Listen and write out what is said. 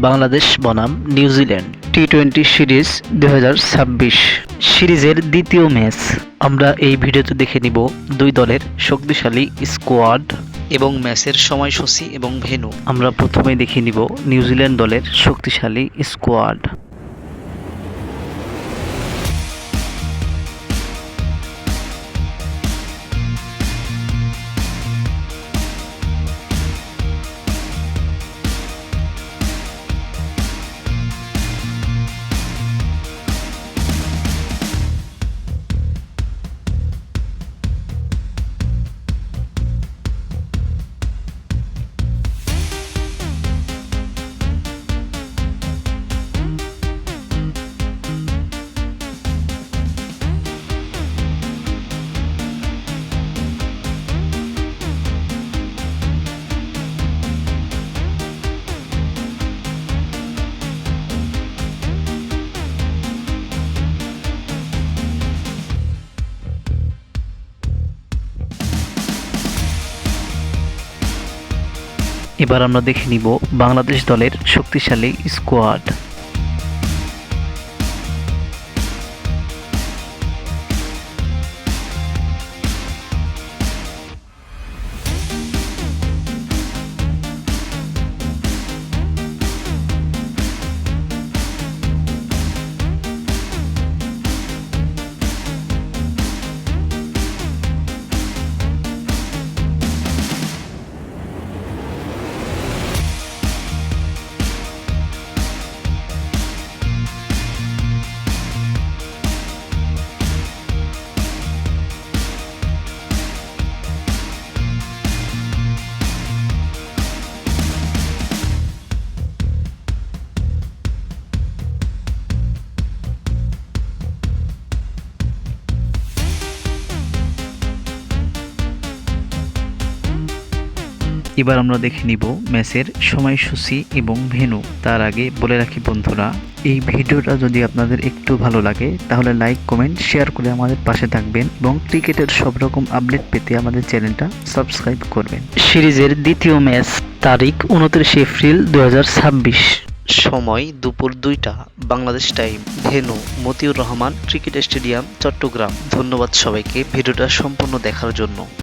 বাংলাদেশ বনাম New Zealand টি-20 series 2026 সিরিজের দ্বিতীয় ম্যাচ। আমরা এই ভিডিওতে দেখে নিব দুই দলের শক্তিশালী স্কোয়াড এবং ম্যাচের সময়সূচি এবং ভেন্যু। আমরা প্রথমে দেখে নিব নিউজিল্যান্ড দলের শক্তিশালী স্কোয়াড। এবার আমরা দেখে নিব বাংলাদেশ দলের শক্তিশালী স্কোয়াড। এবার আমরা দেখে নিব ম্যাচের সময়সূচি এবং ভেন্যু। তার আগে বলে রাখি বন্ধুরা, এই ভিডিওটা যদি আপনাদের একটু ভালো লাগে তাহলে লাইক, কমেন্ট, শেয়ার করে আমাদের পাশে থাকবেন এবং ক্রিকেটের সব রকম আপডেট পেতে আমাদের চ্যানেলটা সাবস্ক্রাইব করবেন। সিরিজের দ্বিতীয় ম্যাচ, তারিখ 29 এপ্রিল 2026, সময় দুপুর 2টা Bangladesh time, venue Motiur Rahman cricket stadium, Chittagong. ধন্যবাদ সবাইকে ভিডিওটা সম্পূর্ণ দেখার জন্য।